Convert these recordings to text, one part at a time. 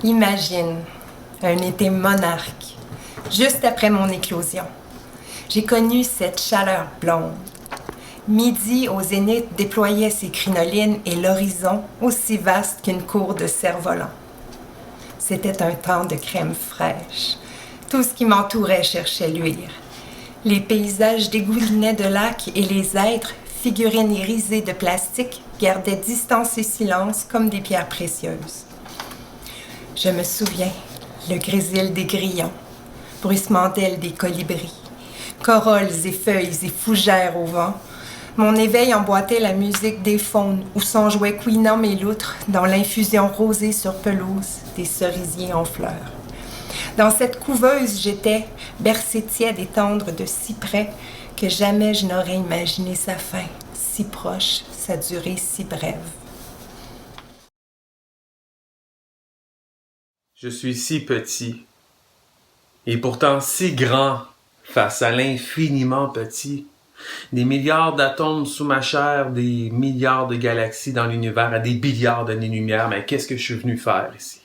Imagine un été monarque, juste après mon éclosion. J'ai connu cette chaleur blonde. Midi au zénith déployait ses crinolines et l'horizon aussi vaste qu'une cour de cerf-volant. C'était un temps de crème fraîche. Tout ce qui m'entourait cherchait luire. Les paysages dégoulinaient de lacs et les êtres, figurines irisées de plastique, gardaient distance et silence comme des pierres précieuses. Je me souviens, le grésil des grillons, bruissement d'ailes des colibris, corolles et feuilles et fougères au vent. Mon éveil emboîtait la musique des faunes où s'en jouaient couinant mes loutres dans l'infusion rosée sur pelouse des cerisiers en fleurs. Dans cette couveuse, j'étais bercée tiède et tendre de si près que jamais je n'aurais imaginé sa fin, si proche, sa durée si brève. Je suis si petit, et pourtant si grand face à l'infiniment petit. Des milliards d'atomes sous ma chair, des milliards de galaxies dans l'univers à des billiards d'années-lumière, mais qu'est-ce que je suis venu faire ici?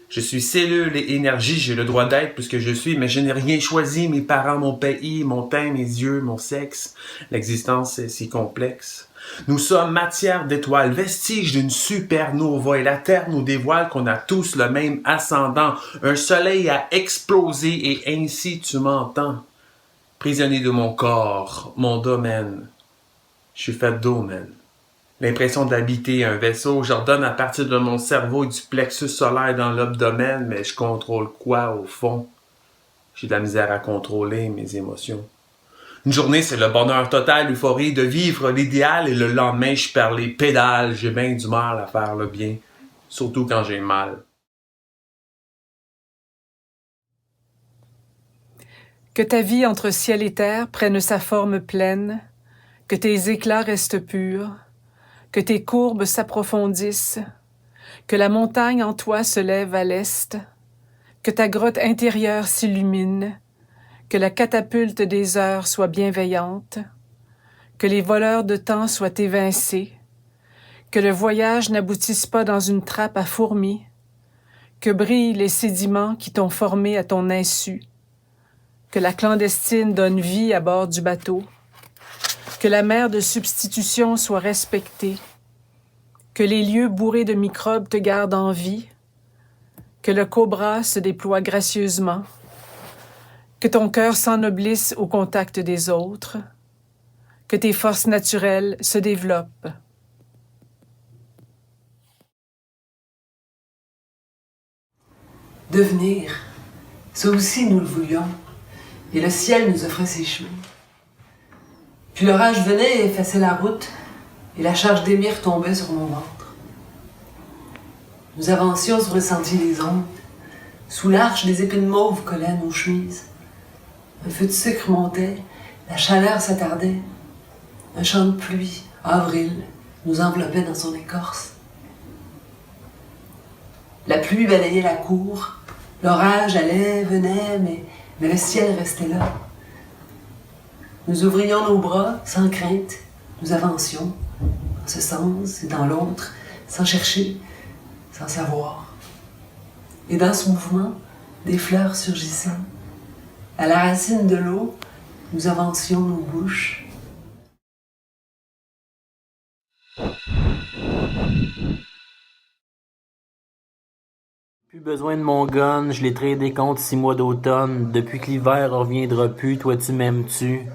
Je suis cellule et énergie, j'ai le droit d'être puisque je suis, mais je n'ai rien choisi, mes parents, mon pays, mon teint, mes yeux, mon sexe. L'existence est si complexe. Nous sommes matière d'étoiles, vestiges d'une supernova, et la Terre nous dévoile qu'on a tous le même ascendant, un soleil à exploser, et ainsi tu m'entends. Prisonnier de mon corps, mon domaine, je suis fait d'eau, man. L'impression d'habiter un vaisseau, j'ordonne à partir de mon cerveau et du plexus solaire dans l'abdomen, mais je contrôle quoi au fond? J'ai de la misère à contrôler mes émotions. Une journée, c'est le bonheur total, l'euphorie de vivre l'idéal, et le lendemain, je perds les pédales, j'ai bien du mal à faire le bien, surtout quand j'ai mal. Que ta vie entre ciel et terre prenne sa forme pleine, que tes éclats restent purs, que tes courbes s'approfondissent, que la montagne en toi se lève à l'est, que ta grotte intérieure s'illumine, que la catapulte des heures soit bienveillante, que les voleurs de temps soient évincés, que le voyage n'aboutisse pas dans une trappe à fourmis, que brillent les sédiments qui t'ont formé à ton insu, que la clandestine donne vie à bord du bateau, que la mer de substitution soit respectée, que les lieux bourrés de microbes te gardent en vie, que le cobra se déploie gracieusement, que ton cœur s'ennoblisse au contact des autres, que tes forces naturelles se développent. Devenir, ça aussi nous le voulions, et le ciel nous offrait ses chemins. Puis l'orage venait et effaçait la route, et la charge d'émir tombait sur mon ventre. Nous avancions sur le sentier des ondes, sous l'arche des épines mauves collaient à nos chemises. Un feu de sucre montait, la chaleur s'attardait. Un champ de pluie, avril, nous enveloppait dans son écorce. La pluie balayait la cour, l'orage allait, venait, mais le ciel restait là. Nous ouvrions nos bras sans crainte, nous avancions, dans ce sens et dans l'autre, sans chercher, sans savoir. Et dans ce mouvement, des fleurs surgissaient. À la racine de l'eau, nous avancions nos bouches. Plus besoin de mon gun, je l'ai tradé contre 6 mois d'automne. Depuis que l'hiver reviendra plus, toi tu m'aimes-tu?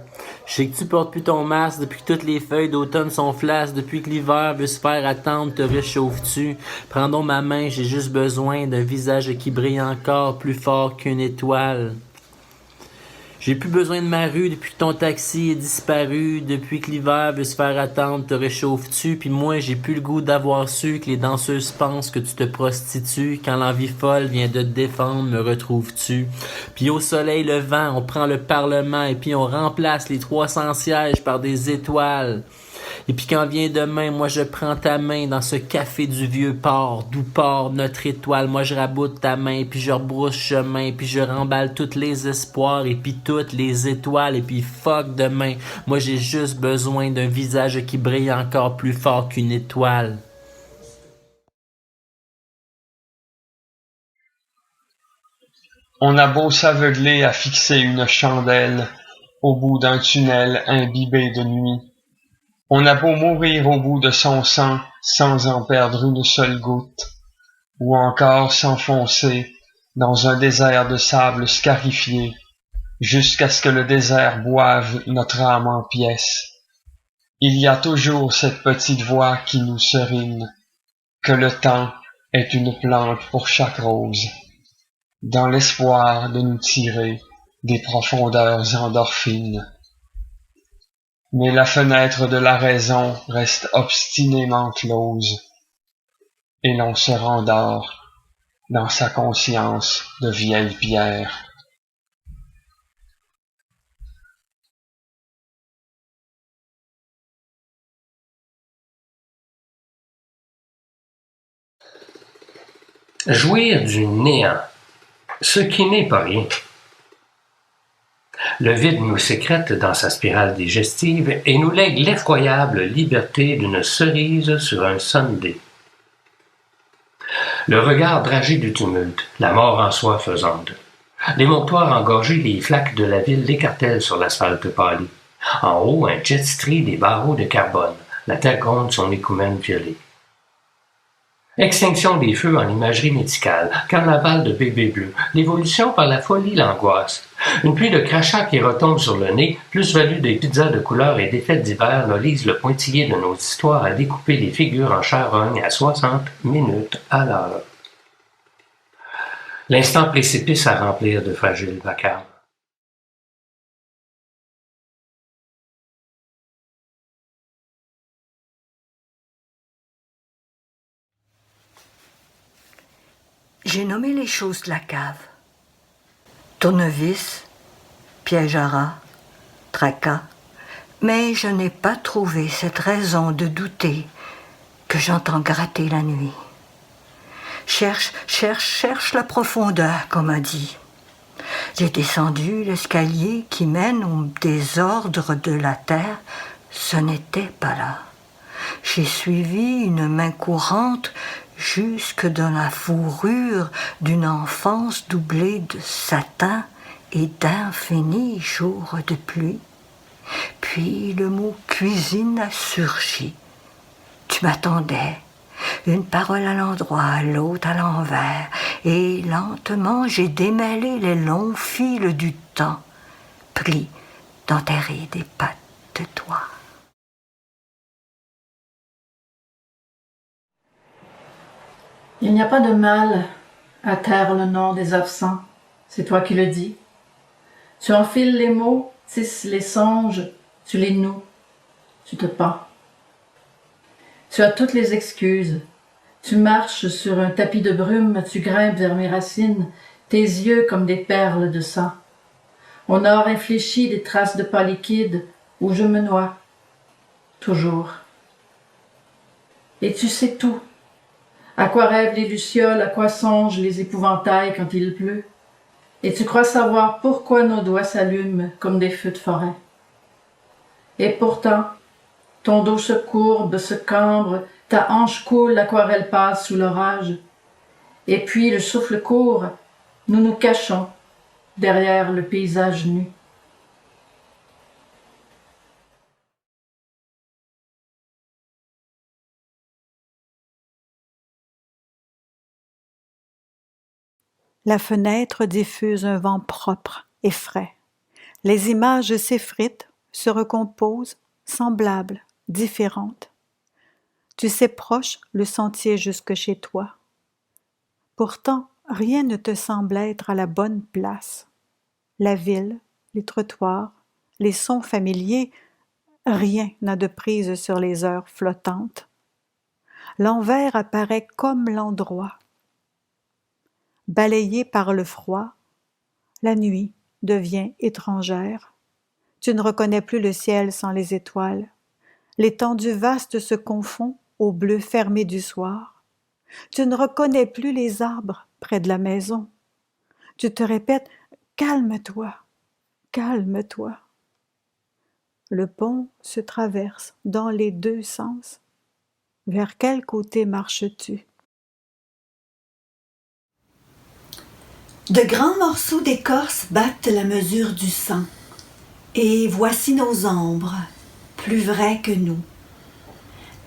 Je sais que tu portes plus ton masque depuis que toutes les feuilles d'automne sont flasques. Depuis que l'hiver veut se faire attendre, te réchauffes-tu? Prends donc ma main, j'ai juste besoin d'un visage qui brille encore plus fort qu'une étoile. J'ai plus besoin de ma rue depuis que ton taxi est disparu, depuis que l'hiver veut se faire attendre, te réchauffes-tu, puis moi j'ai plus le goût d'avoir su que les danseuses pensent que tu te prostitues, quand l'envie folle vient de te défendre, me retrouves-tu. Puis au soleil levant, on prend le Parlement et puis on remplace les 300 sièges par des étoiles. Et puis quand vient demain, moi je prends ta main dans ce café du vieux port, d'où part notre étoile. Moi je raboute ta main, puis je rebrousse chemin, puis je remballe tous les espoirs, et puis toutes les étoiles, et puis fuck demain. Moi j'ai juste besoin d'un visage qui brille encore plus fort qu'une étoile. On a beau s'aveugler à fixer une chandelle au bout d'un tunnel imbibé de nuit. On a beau mourir au bout de son sang sans en perdre une seule goutte, ou encore s'enfoncer dans un désert de sable scarifié, jusqu'à ce que le désert boive notre âme en pièces. Il y a toujours cette petite voix qui nous serine, que le temps est une plante pour chaque rose, dans l'espoir de nous tirer des profondeurs endorphines. Mais la fenêtre de la raison reste obstinément close, et l'on se rendort dans sa conscience de vieille pierre. Jouir du néant, ce qui n'est pas rien. Le vide nous sécrète dans sa spirale digestive et nous lègue l'effroyable liberté d'une cerise sur un sundae. Le regard dragé du tumulte, la mort en soi faisante. Les montoirs engorgés, les flaques de la ville l'écartèlent sur l'asphalte pâli. En haut, un jet strie des barreaux de carbone. La terre gronde son écoumène violet. Extinction des feux en imagerie médicale, carnaval de bébés bleus, l'évolution par la folie, l'angoisse. Une pluie de crachats qui retombe sur le nez, plus-value des pizzas de couleur et des fêtes d'hiver, nous lise le pointillé de nos histoires à découper les figures en charogne à 60 minutes à l'heure. L'instant précipice à remplir de fragiles vacarmes. J'ai nommé les choses de la cave. Tournevis, piège à rats, tracas. Mais je n'ai pas trouvé cette raison de douter que j'entends gratter la nuit. Cherche la profondeur, comme on dit. J'ai descendu l'escalier qui mène au désordre de la terre. Ce n'était pas là. J'ai suivi une main courante jusque dans la fourrure d'une enfance doublée de satin et d'infinis jours de pluie. Puis le mot cuisine a surgi. Tu m'attendais, une parole à l'endroit, l'autre à l'envers, et lentement j'ai démêlé les longs fils du temps, pris d'enterrer des pattes de toi. Il n'y a pas de mal à taire le nom des absents, c'est toi qui le dis. Tu enfiles les mots, tisses les songes, tu les noues, tu te pends. Tu as toutes les excuses, tu marches sur un tapis de brume, tu grimpes vers mes racines, tes yeux comme des perles de sang. On a réfléchi des traces de pas liquide où je me noie, toujours. Et tu sais tout. À quoi rêvent les lucioles, à quoi songent les épouvantails quand il pleut? Et tu crois savoir pourquoi nos doigts s'allument comme des feux de forêt. Et pourtant, ton dos se courbe, se cambre, ta hanche coule, l'aquarelle passe sous l'orage. Et puis le souffle court, nous nous cachons derrière le paysage nu. La fenêtre diffuse un vent propre et frais. Les images s'effritent, se recomposent, semblables, différentes. Tu sais proche le sentier jusque chez toi. Pourtant, rien ne te semble être à la bonne place. La ville, les trottoirs, les sons familiers, rien n'a de prise sur les heures flottantes. L'envers apparaît comme l'endroit. Balayé par le froid, la nuit devient étrangère. Tu ne reconnais plus le ciel sans les étoiles. L'étendue vaste se confond au bleu fermé du soir. Tu ne reconnais plus les arbres près de la maison. Tu te répètes « Calme-toi, calme-toi ». Le pont se traverse dans les deux sens. Vers quel côté marches-tu? De grands morceaux d'écorce battent la mesure du sang. Et voici nos ombres, plus vraies que nous.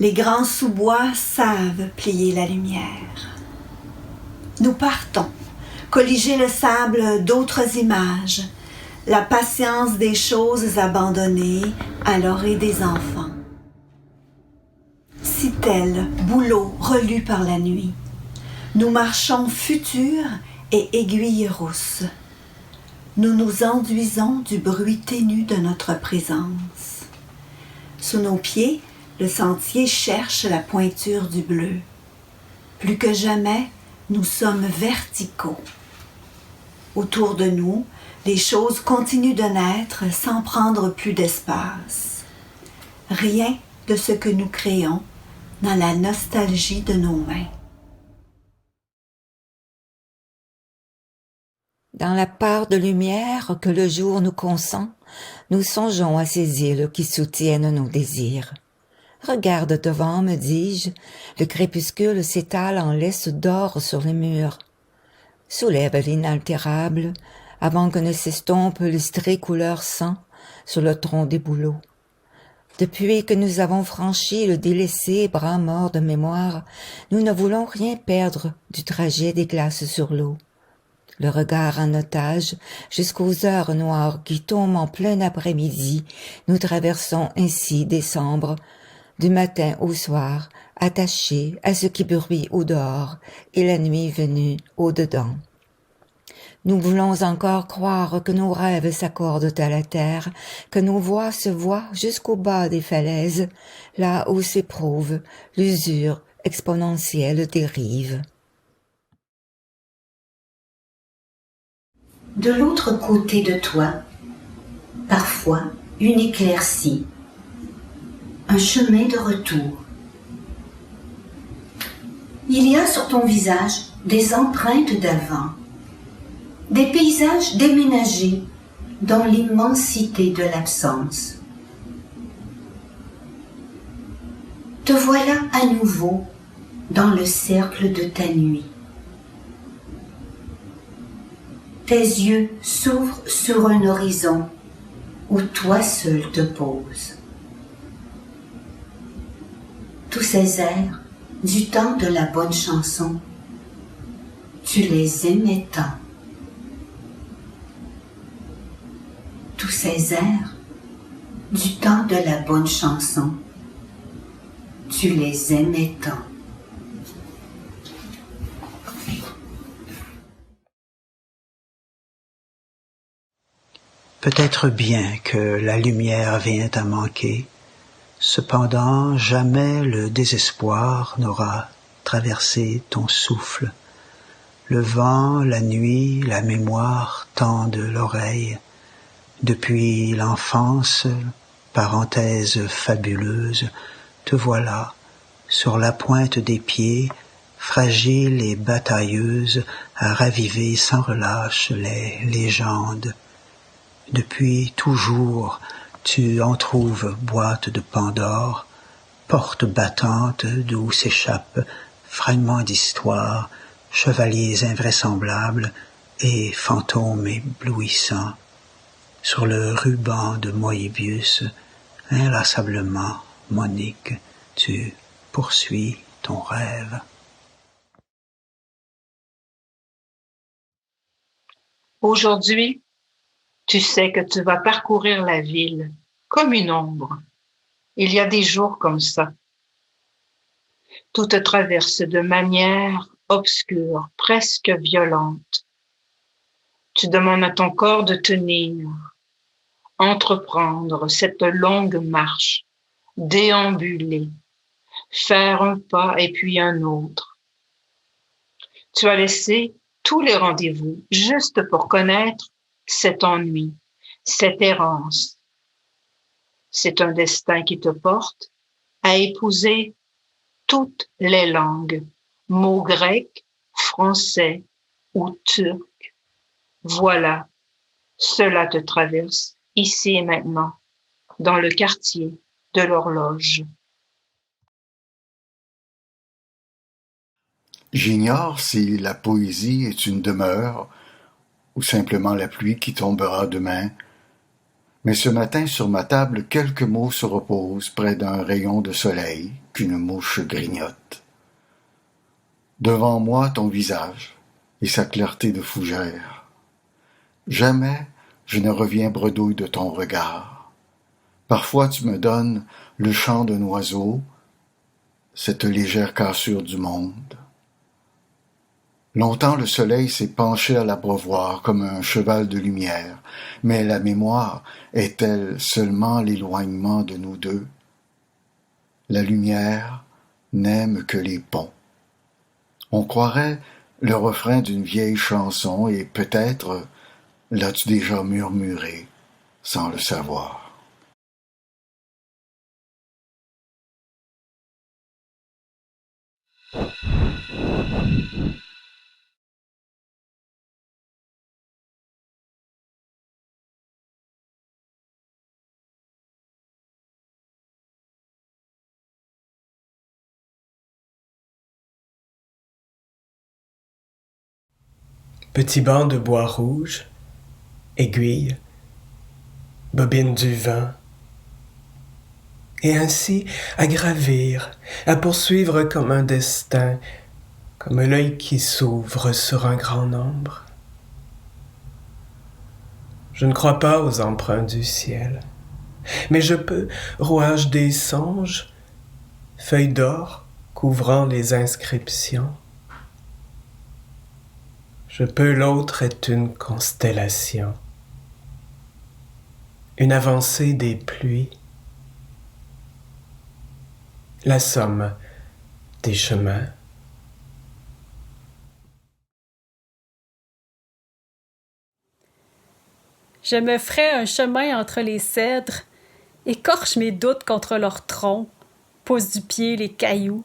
Les grands sous-bois savent plier la lumière. Nous partons, colliger le sable d'autres images, la patience des choses abandonnées à l'orée des enfants. Citelle, bouleau relu par la nuit. Nous marchons futurs et aiguilles rousses. Nous nous enduisons du bruit ténu de notre présence. Sous nos pieds, le sentier cherche la pointure du bleu. Plus que jamais, nous sommes verticaux. Autour de nous, les choses continuent de naître sans prendre plus d'espace. Rien de ce que nous créons n'a la nostalgie de nos mains. Dans la part de lumière que le jour nous consent, nous songeons à ces îles qui soutiennent nos désirs. Regarde devant, me dis-je, le crépuscule s'étale en laisse d'or sur les murs. Soulève l'inaltérable, avant que ne s'estompe lustrée couleur sang sur le tronc des bouleaux. Depuis que nous avons franchi le délaissé bras mort de mémoire, nous ne voulons rien perdre du trajet des glaces sur l'eau. Le regard en otage, jusqu'aux heures noires qui tombent en plein après-midi, nous traversons ainsi décembre, du matin au soir, attachés à ce qui bruit au dehors et la nuit venue au dedans. Nous voulons encore croire que nos rêves s'accordent à la terre, que nos voix se voient jusqu'au bas des falaises, là où s'éprouve l'usure exponentielle des rives. De l'autre côté de toi, parfois une éclaircie, un chemin de retour. Il y a sur ton visage des empreintes d'avant, des paysages déménagés dans l'immensité de l'absence. Te voilà à nouveau dans le cercle de ta nuit. Tes yeux s'ouvrent sur un horizon où toi seul te poses. Tous ces airs du temps de la bonne chanson, tu les aimais tant. Tous ces airs du temps de la bonne chanson, tu les aimais tant. Peut-être bien que la lumière vient à manquer, cependant jamais le désespoir n'aura traversé ton souffle. Le vent, la nuit, la mémoire tendent l'oreille. Depuis l'enfance, parenthèse fabuleuse, te voilà, sur la pointe des pieds, fragile et batailleuse, à raviver sans relâche les légendes. Depuis toujours, tu en trouves boîte de Pandore, porte battante d'où s'échappent fragments d'histoire, chevaliers invraisemblables et fantômes éblouissants. Sur le ruban de Moebius, inlassablement, Monique, tu poursuis ton rêve. Aujourd'hui, tu sais que tu vas parcourir la ville comme une ombre. Il y a des jours comme ça. Tout te traverse de manière obscure, presque violente. Tu demandes à ton corps de tenir, entreprendre cette longue marche, déambuler, faire un pas et puis un autre. Tu as laissé tous les rendez-vous juste pour connaître cet ennui, cette errance. C'est un destin qui te porte à épouser toutes les langues, mots grecs, français ou turcs. Voilà, cela te traverse ici et maintenant, dans le quartier de l'horloge. J'ignore si la poésie est une demeure ou simplement la pluie qui tombera demain, mais ce matin sur ma table quelques mots se reposent près d'un rayon de soleil qu'une mouche grignote. Devant moi ton visage et sa clarté de fougère. Jamais je ne reviens bredouille de ton regard. Parfois tu me donnes le chant d'un oiseau, cette légère cassure du monde. Longtemps le soleil s'est penché à l'abreuvoir comme un cheval de lumière, mais la mémoire est-elle seulement l'éloignement de nous deux? La lumière n'aime que les ponts. On croirait le refrain d'une vieille chanson et peut-être l'as-tu déjà murmuré sans le savoir. Petit banc de bois rouge, aiguille, bobine du vent, et ainsi à gravir, à poursuivre comme un destin, comme l'œil qui s'ouvre sur un grand nombre. Je ne crois pas aux emprunts du ciel, mais je peux, rouage des songes, feuilles d'or couvrant les inscriptions. Je peux, l'autre est une constellation, une avancée des pluies, la somme des chemins. Je me ferai un chemin entre les cèdres, écorche mes doutes contre leurs troncs, pousse du pied les cailloux.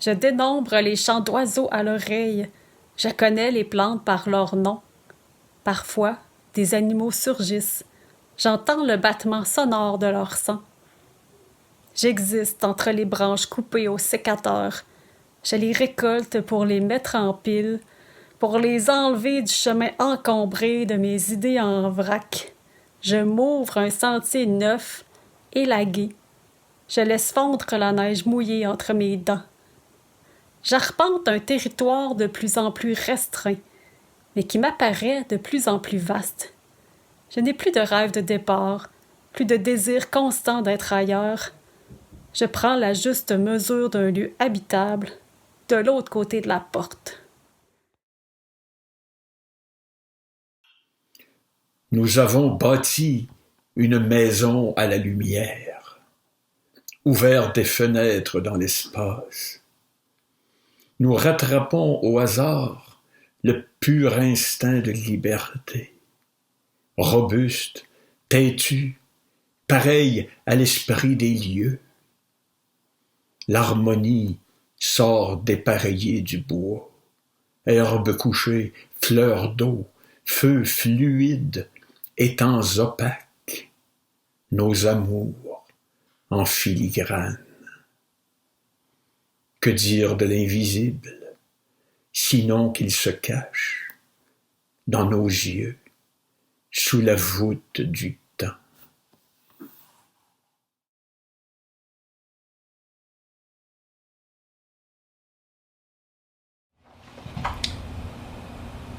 Je dénombre les chants d'oiseaux à l'oreille, je connais les plantes par leur nom. Parfois, des animaux surgissent, j'entends le battement sonore de leur sang. J'existe entre les branches coupées au sécateur, je les récolte pour les mettre en pile, pour les enlever du chemin encombré de mes idées en vrac. Je m'ouvre un sentier neuf, élagué. Je laisse fondre la neige mouillée entre mes dents. J'arpente un territoire de plus en plus restreint, mais qui m'apparaît de plus en plus vaste. Je n'ai plus de rêve de départ, plus de désir constant d'être ailleurs. Je prends la juste mesure d'un lieu habitable, de l'autre côté de la porte. Nous avons bâti une maison à la lumière, ouvert des fenêtres dans l'espace. Nous rattrapons au hasard le pur instinct de liberté, robuste, têtu, pareil à l'esprit des lieux. L'harmonie sort dépareillée du bois, herbe couchée, fleurs d'eau, feu fluide, étangs opaques, nos amours en filigrane. Que dire de l'invisible, sinon qu'il se cache dans nos yeux, sous la voûte du temps.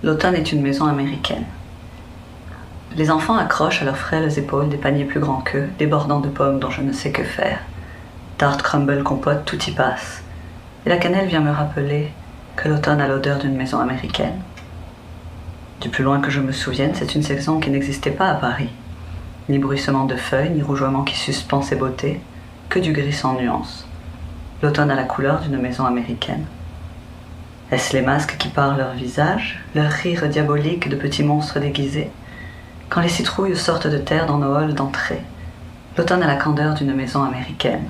L'automne est une maison américaine. Les enfants accrochent à leurs frêles épaules des paniers plus grands qu'eux, débordant de pommes dont je ne sais que faire. Tarte, crumble, compote, tout y passe. Et la cannelle vient me rappeler que l'automne a l'odeur d'une maison américaine. Du plus loin que je me souvienne, c'est une saison qui n'existait pas à Paris. Ni bruissement de feuilles, ni rougeoiement qui suspend ses beautés, que du gris sans nuance. L'automne a la couleur d'une maison américaine. Est-ce les masques qui parent leur visage, leur rire diabolique de petits monstres déguisés? Quand les citrouilles sortent de terre dans nos halls d'entrée, l'automne a la candeur d'une maison américaine.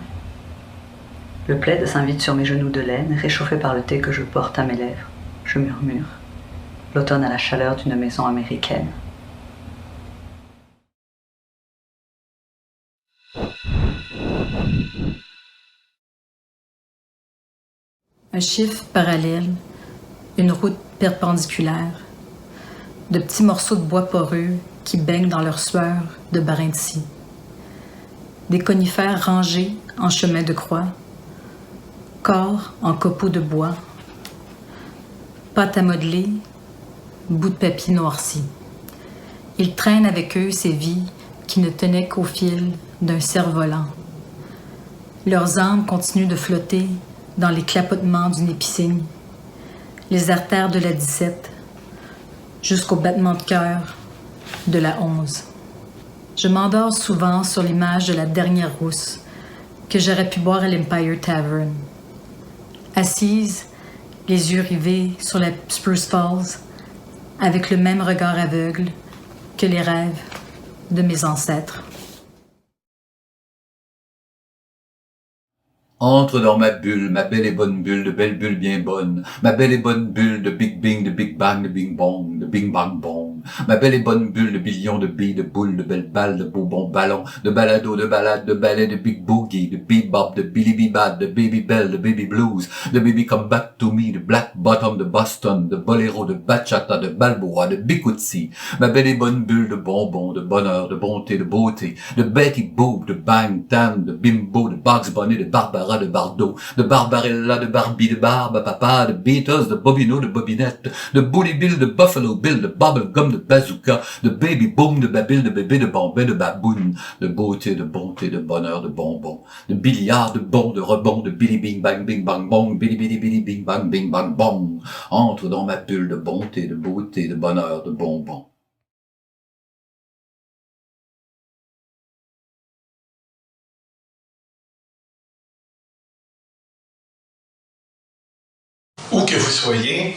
Le plaid s'invite sur mes genoux de laine, réchauffé par le thé que je porte à mes lèvres. Je murmure. L'automne a la chaleur d'une maison américaine. Un chiffre parallèle, une route perpendiculaire, de petits morceaux de bois poreux qui baignent dans leur sueur de brin de scie. Des conifères rangés en chemin de croix, corps en copeaux de bois, pâte à modeler, bout de papier noirci. Ils traînent avec eux ces vies qui ne tenaient qu'au fil d'un cerf-volant. Leurs âmes continuent de flotter dans les clapotements d'une épicénie, les artères de la 17, jusqu'au battement de cœur de la 11. Je m'endors souvent sur l'image de la dernière rousse que j'aurais pu boire à l'Empire Tavern. Assise, les yeux rivés sur la Spruce Falls, avec le même regard aveugle que les rêves de mes ancêtres. Entre dans ma bulle, ma belle et bonne bulle, de belle bulle bien bonne. Ma belle et bonne bulle de Big Bing, de Big Bang, de Bing Bong, de Bing Bang Bong. Ma belle et bonne bulle de billions de billes, de boules, de belles balles, de bonbons ballons, de balado, de balade, de ballet, de Big Boogie, de Bebop, de Billy Bebop, de Baby Bell, de Baby Blues, de Baby Come Back to Me, de Black Bottom, de Boston, de Bolero, de Bachata, de Balboa, de Bikutsi. Ma belle et bonne bulle de bonbons, de bonheur, de bonté, de beauté, de Betty Boop, de Bang Tam, de Bimbo, de Bugs Bunny, de Barbara, de Bardot, de Barbarella, de Barbie, de Barbe, Papa, de Beatles, de Bobino, de Bobinette, de Bully Bill, de Buffalo Bill, de Bubblegum, de Bazooka, de Baby Boom, de Babil, de bébé, de Bombay, de Baboon, de beauté, de bonté, de bonheur, de bonbons, de billard, de bon, de rebond, de Billy Bing Bang Bing Bang Bong, Billy Billy Billy Bing Bang Bing Bang Bong. Entre dans ma bulle de bonté, de beauté, de bonheur, de bonbons. Où que vous soyez,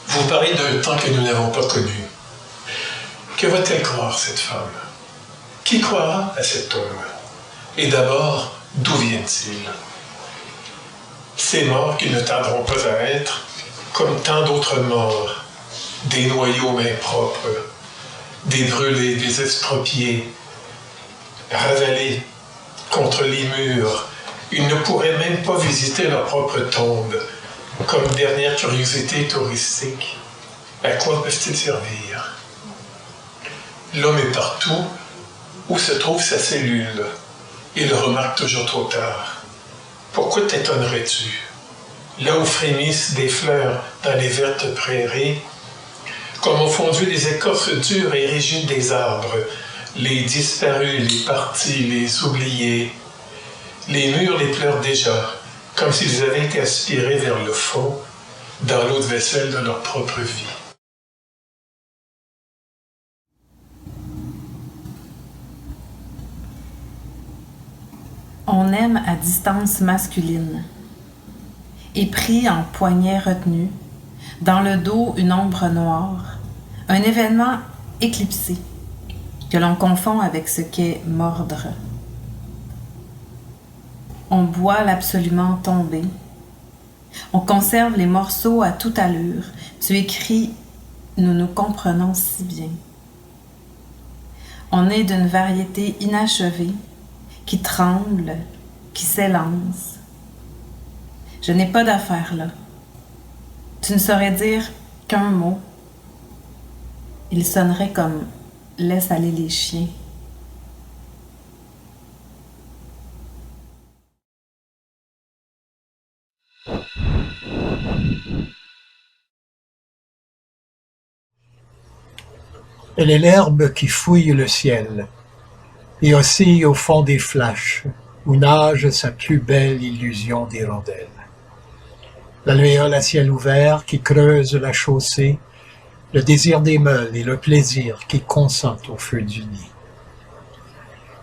vous parlez d'un temps que nous n'avons pas connu. Que va-t-elle croire, cette femme? Qui croira à cet homme? Et d'abord, d'où viennent-ils? Ces morts qui ne tarderont pas à être, comme tant d'autres morts, des noyaux mains propres, des brûlés, des expropriés, ravalés contre les murs, ils ne pourraient même pas visiter leur propre tombe, comme dernière curiosité touristique. À quoi peuvent-ils servir? L'homme est partout où se trouve sa cellule. Il le remarque toujours trop tard. Pourquoi t'étonnerais-tu? Là où frémissent des fleurs dans les vertes prairies, comme ont fondu les écorces dures et rigides des arbres, les disparus, les partis, les oubliés, les murs les pleurent déjà, comme s'ils avaient été aspirés vers le fond, dans l'eau de vaisselle de leur propre vie. On aime à distance masculine, et pris en poignée retenue, dans le dos une ombre noire, un événement éclipsé, que l'on confond avec ce qu'est mordre. On boit l'absolument tombé. On conserve les morceaux à toute allure. Tu écris « Nous nous comprenons si bien ». On est d'une variété inachevée, qui tremble, qui s'élance. Je n'ai pas d'affaire là. Tu ne saurais dire qu'un mot. Il sonnerait comme « Laisse aller les chiens ». Elle est l'herbe qui fouille le ciel et oscille au fond des flashs où nage sa plus belle illusion d'hirondelle. L'alvéole à ciel ouvert qui creuse la chaussée, le désir des meules et le plaisir qui consent au feu du nid.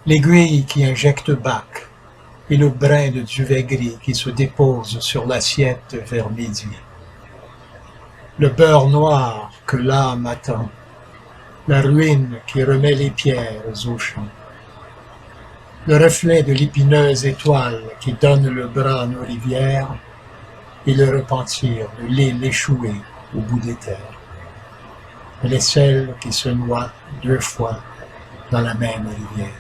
l'aiguille qui injecte Bach et le brin de duvet gris qui se dépose sur l'assiette vers midi. Le beurre noir que l'âme attend, la ruine qui remet les pierres au champ. Le reflet de l'épineuse étoile qui donne le bras à nos rivières et le repentir de l'île échouée au bout des terres. Elle est celle qui se noie 2 fois dans la même rivière.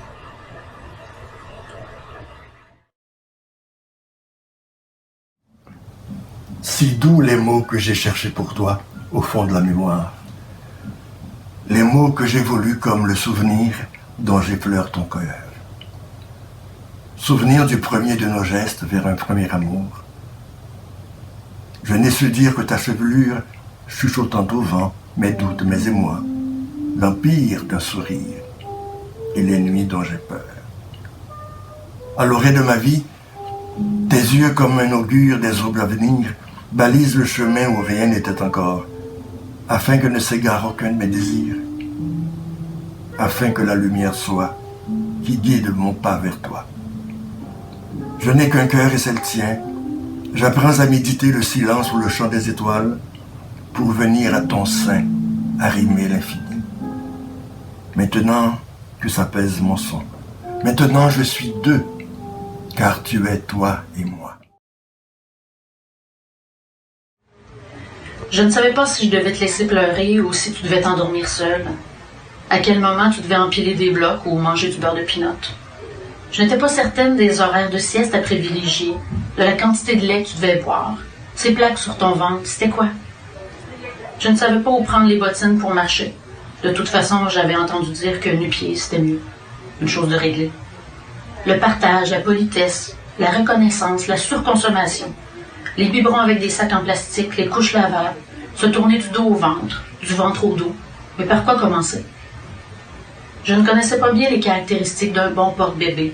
Si doux les mots que j'ai cherchés pour toi au fond de la mémoire. Les mots que j'ai voulus comme le souvenir dont j'effleure ton cœur. Souvenir du premier de nos gestes vers un premier amour. Je n'ai su dire que ta chevelure, chuchotant au vent mes doutes, mes émois, l'empire d'un sourire et les nuits dont j'ai peur. À l'orée de ma vie, tes yeux comme un augure des aubes à venir balisent le chemin où rien n'était encore, afin que ne s'égare aucun de mes désirs, afin que la lumière soit qui guide mon pas vers toi. Je n'ai qu'un cœur et c'est le tien. J'apprends à méditer le silence ou le chant des étoiles pour venir à ton sein arrimer l'infini. Maintenant que s'apaise mon son, maintenant je suis deux, car tu es toi et moi. Je ne savais pas si je devais te laisser pleurer ou si tu devais t'endormir seul. À quel moment tu devais empiler des blocs ou manger du beurre de pinot. Je n'étais pas certaine des horaires de sieste à privilégier, de la quantité de lait que tu devais boire. Ces plaques sur ton ventre, c'était quoi? Je ne savais pas où prendre les bottines pour marcher. De toute façon, j'avais entendu dire que nu-pied, c'était mieux. Une chose de réglée. Le partage, la politesse, la reconnaissance, la surconsommation. Les biberons avec des sacs en plastique, les couches lavables, se tourner du dos au ventre, du ventre au dos. Mais par quoi commencer? Je ne connaissais pas bien les caractéristiques d'un bon porte-bébé.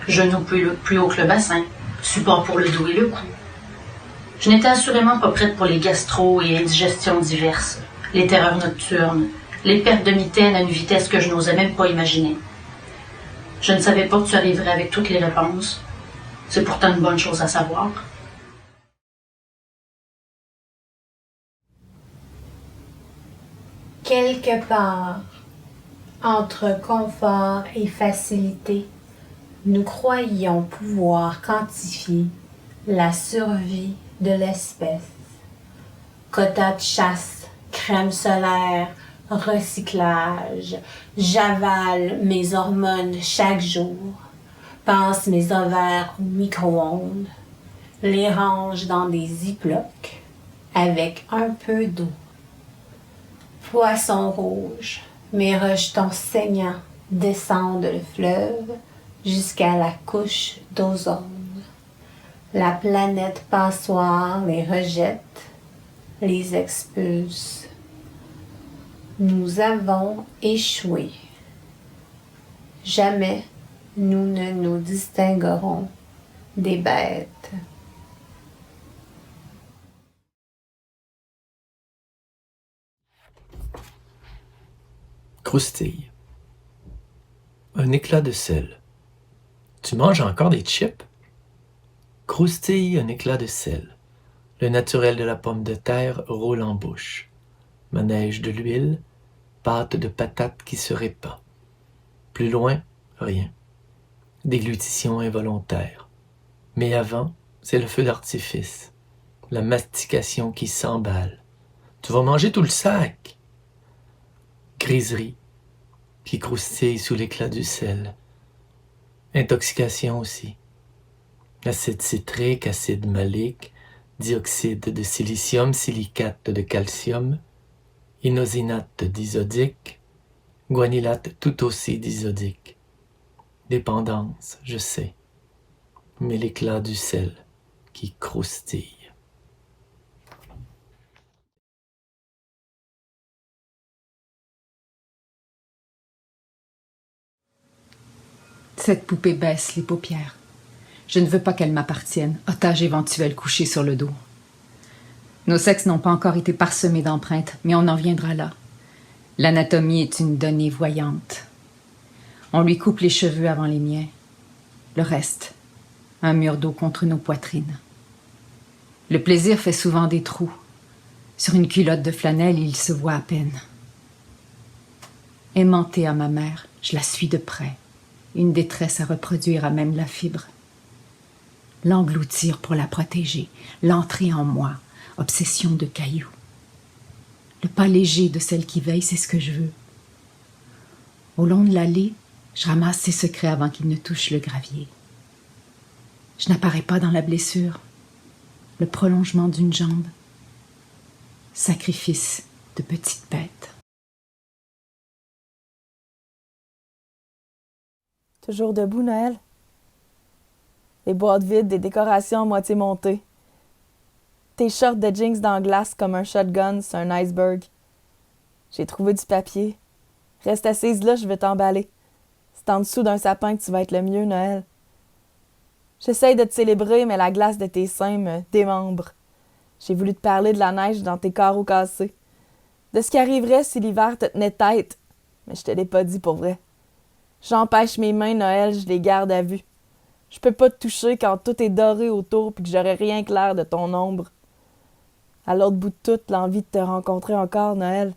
Genoux plus haut que le bassin, support pour le dos et le cou. Je n'étais assurément pas prête pour les gastro et indigestions diverses, les terreurs nocturnes, les pertes de mitaine à une vitesse que je n'osais même pas imaginer. Je ne savais pas que tu arriverais avec toutes les réponses. C'est pourtant une bonne chose à savoir. Quelque part, entre confort et facilité, nous croyions pouvoir quantifier la survie de l'espèce. Quota de chasse, crème solaire, recyclage, j'avale mes hormones chaque jour, passe mes ovaires au micro-ondes, les range dans des ziplocs avec un peu d'eau. Poisson rouge, mes rejetons saignants descendent le fleuve jusqu'à la couche d'ozone. La planète passoire les rejette, les expulse. Nous avons échoué. Jamais nous ne nous distinguerons des bêtes. Croustille. Un éclat de sel. Tu manges encore des chips? Croustille, un éclat de sel. Le naturel de la pomme de terre roule en bouche. Manège de l'huile, pâte de patate qui se répand. Plus loin, rien. Déglutition involontaire. Mais avant, c'est le feu d'artifice. La mastication qui s'emballe. Tu vas manger tout le sac. Griserie qui croustille sous l'éclat du sel. Intoxication aussi. Acide citrique, acide malique, dioxyde de silicium, silicate de calcium, inosinate disodique, guanylate tout aussi disodique. Dépendance, je sais, mais l'éclat du sel qui croustille. Cette poupée baisse les paupières. Je ne veux pas qu'elle m'appartienne, otage éventuel couché sur le dos. Nos sexes n'ont pas encore été parsemés d'empreintes, mais on en viendra là. L'anatomie est une donnée voyante. On lui coupe les cheveux avant les miens. Le reste, un mur d'eau contre nos poitrines. Le plaisir fait souvent des trous. Sur une culotte de flanelle, il se voit à peine. Aimantée à ma mère, je la suis de près. Une détresse à reproduire à même la fibre. L'engloutir pour la protéger, l'entrer en moi, obsession de cailloux. Le pas léger de celle qui veille, c'est ce que je veux. Au long de l'allée, je ramasse ses secrets avant qu'ils ne touchent le gravier. Je n'apparais pas dans la blessure, le prolongement d'une jambe. Sacrifice de petite bête. Toujours debout, Noël? Les boîtes vides, des décorations à moitié montées. Tes shorts de jeans dans la glace comme un shotgun sur un iceberg. J'ai trouvé du papier. Reste assise là, je vais t'emballer. C'est en dessous d'un sapin que tu vas être le mieux, Noël. J'essaye de te célébrer, mais la glace de tes seins me démembre. J'ai voulu te parler de la neige dans tes carreaux cassés. De ce qui arriverait si l'hiver te tenait tête. Mais je te l'ai pas dit pour vrai. J'empêche mes mains, Noël, je les garde à vue. Je peux pas te toucher quand tout est doré autour puis que j'aurai rien que l'air de ton ombre. À l'autre bout de tout, l'envie de te rencontrer encore, Noël.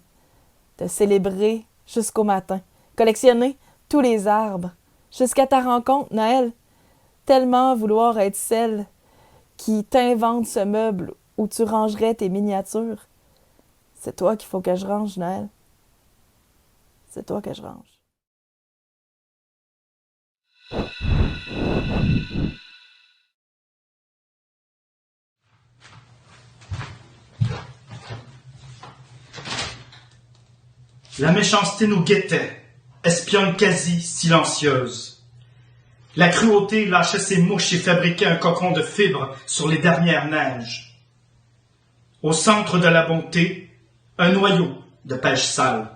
Te célébrer jusqu'au matin. Collectionner tous les arbres. Jusqu'à ta rencontre, Noël. Tellement vouloir être celle qui t'invente ce meuble où tu rangerais tes miniatures. C'est toi qu'il faut que je range, Noël. C'est toi que je range. La méchanceté nous guettait, espionne quasi silencieuse. La cruauté lâchait ses mouches et fabriquait un cocon de fibres sur les dernières neiges. Au centre de la bonté, un noyau de pêche sale.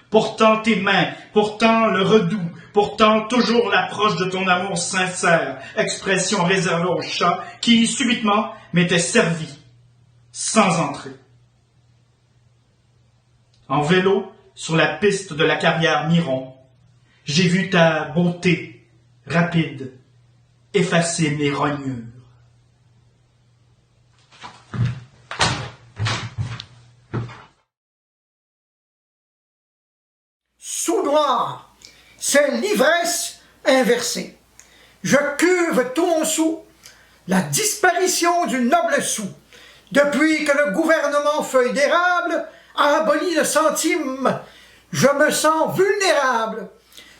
Pourtant tes mains, pourtant le redout, pourtant toujours l'approche de ton amour sincère, expression réservée aux chats qui, subitement, m'étaient servis, sans entrée. En vélo, sur la piste de la carrière Miron, j'ai vu ta beauté rapide effacer mes rognures. Sous-noir, c'est l'ivresse inversée. Je cuve tout mon sou, la disparition du noble sou, depuis que le gouvernement feuille d'érable a aboli le centime. Je me sens vulnérable.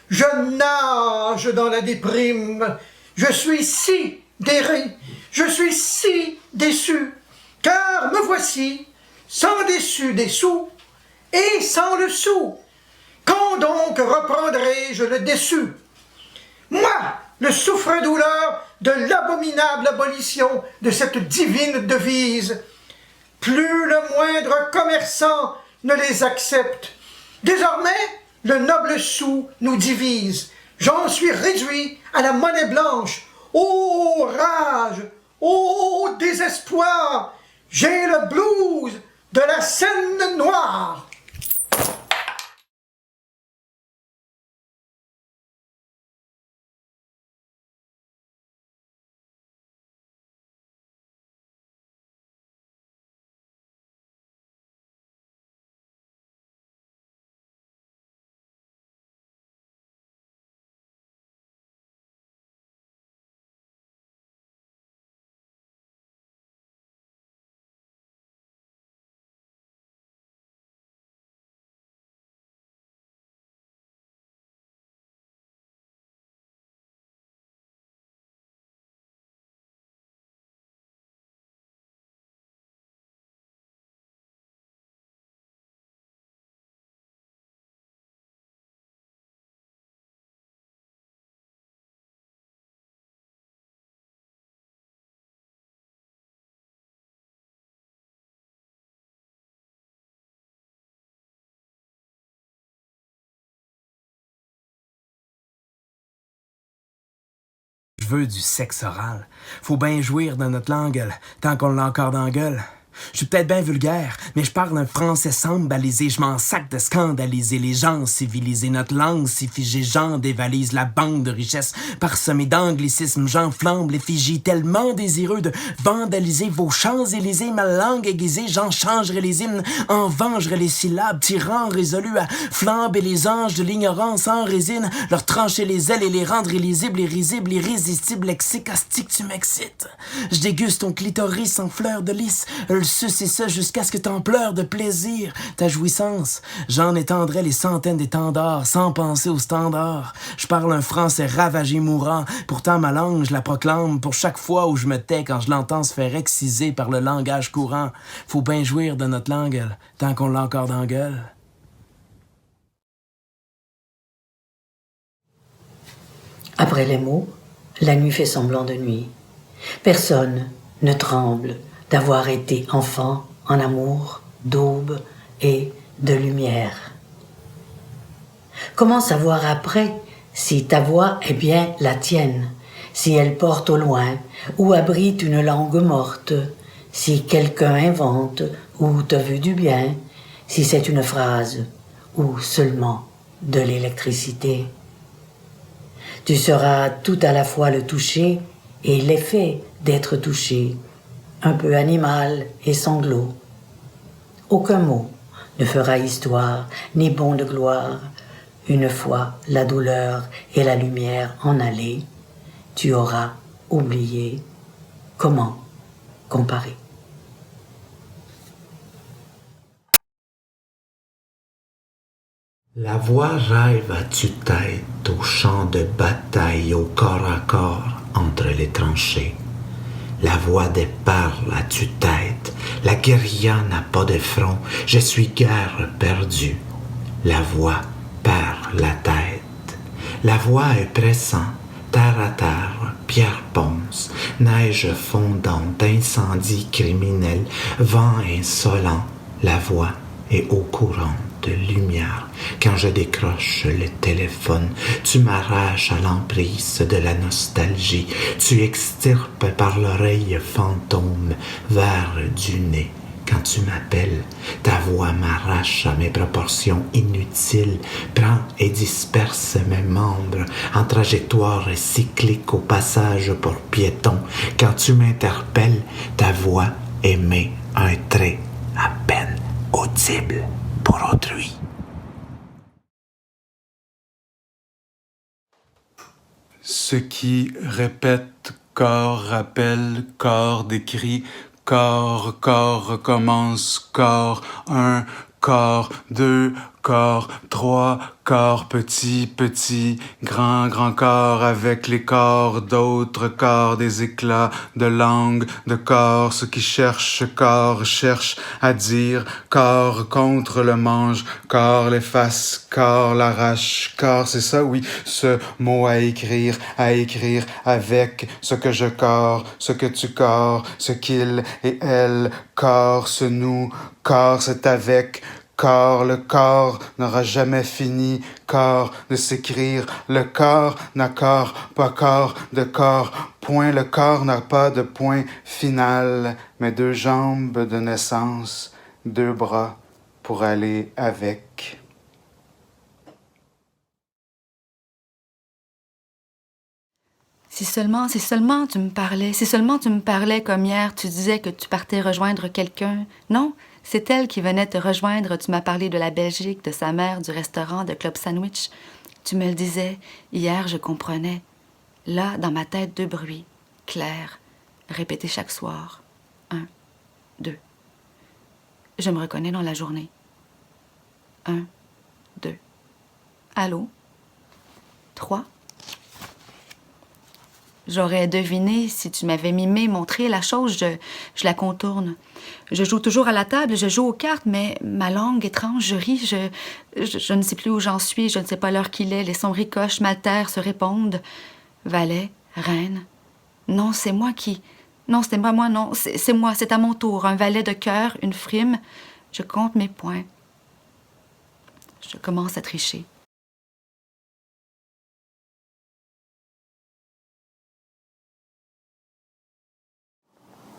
Je nage dans la déprime. Je suis si déré, je suis si déçu, car me voici, sans déçu des sous et sans le sou. Quand donc reprendrai-je le déçu? Moi, le souffre-douleur de l'abominable abolition de cette divine devise. Plus le moindre commerçant ne les accepte. Désormais, le noble sou nous divise. J'en suis réduit à la monnaie blanche. Ô rage! Ô désespoir! J'ai le blues de la Seine noire! Je veux du sexe oral. Faut bien jouir dans notre langue, tant qu'on l'a encore dans la gueule. Je suis peut-être bien vulgaire, mais je parle un français semble balisé. Je m'en sac de scandaliser les gens, civiliser notre langue, si figée, j'en dévalise la banque de richesse parsemée d'anglicismes. J'enflambe l'effigie tellement désireux de vandaliser vos Champs-Élysées. Ma langue aiguisée, j'en changerai les hymnes, en vengerai les syllabes, tyran résolu à flamber les anges de l'ignorance en résine, leur trancher les ailes et les rendre illisibles, irrisibles, irrésistibles, lexique, astique, tu m'excites. Je déguste ton clitoris en fleurs de lys, le suce et ça jusqu'à ce que t'en pleures de plaisir. Ta jouissance, j'en étendrai les centaines d'étendards sans penser aux standards. Je parle un français ravagé mourant, pourtant ma langue je la proclame pour chaque fois où je me tais quand je l'entends se faire exciser par le langage courant. Faut bien jouir de notre langue tant qu'on l'a encore dans la gueule. Après les mots, la nuit fait semblant de nuit. Personne ne tremble d'avoir été enfant en amour, d'aube et de lumière. Comment savoir après si ta voix est bien la tienne, si elle porte au loin ou abrite une langue morte, si quelqu'un invente ou te veut du bien, si c'est une phrase ou seulement de l'électricité. Tu seras tout à la fois le toucher et l'effet d'être touché, un peu animal et sanglot. Aucun mot ne fera histoire, ni bond de gloire. Une fois la douleur et la lumière en allées, tu auras oublié comment comparer. La voix rêve à tue-tête au champ de bataille, au corps à corps entre les tranchées. La voix des parles à tue-tête, la guérilla n'a pas de front, je suis guère perdu. La voix perd la tête. La voix est pressant, terre à terre, pierre ponce, neige fondante, incendie criminel, vent insolent. La voix est au courant de lumière. Quand je décroche le téléphone, tu m'arraches à l'emprise de la nostalgie. Tu extirpes par l'oreille fantôme vers du nez. Quand tu m'appelles, ta voix m'arrache à mes proportions inutiles, prend et disperse mes membres en trajectoire cyclique au passage pour piétons. Quand tu m'interpelles, ta voix émet un trait à peine audible pour autrui. Ce qui répète, corps rappelle, corps décrit, corps, corps recommence, corps, un, corps, deux, corps, trois, corps, petit, petit, grand, grand corps avec les corps d'autres corps, des éclats de langue, de corps, ce qui cherche corps, cherche à dire, corps contre le manche, corps l'efface, corps l'arrache, corps, c'est ça, oui, ce mot à écrire avec ce que je corps, ce que tu corps, ce qu'il et elle, corps, ce nous, corps, c'est avec, corps, le corps n'aura jamais fini, corps de s'écrire, le corps n'a corps, pas corps de corps, point, le corps n'a pas de point final, mais deux jambes de naissance, deux bras pour aller avec. Si seulement tu me parlais, si seulement tu me parlais comme hier, tu disais que tu partais rejoindre quelqu'un. Non, c'est elle qui venait te rejoindre. Tu m'as parlé de la Belgique, de sa mère, du restaurant, de Club Sandwich. Tu me le disais. Hier, je comprenais. Là, dans ma tête, deux bruits, clairs, répétés chaque soir. 1, 2. Je me reconnais dans la journée. 1, 2. Allô? 3. J'aurais deviné si tu m'avais mimé, montré la chose, je la contourne. Je joue toujours à la table, je joue aux cartes, mais ma langue étrange, je ris, je ne sais plus où j'en suis, je ne sais pas l'heure qu'il est, les sons ricochent, m'altèrent, se répondent. Valet, reine. Non, c'est moi qui... Non, c'était pas moi, non, c'est moi, c'est à mon tour. Un valet de cœur, une frime. Je compte mes points. Je commence à tricher.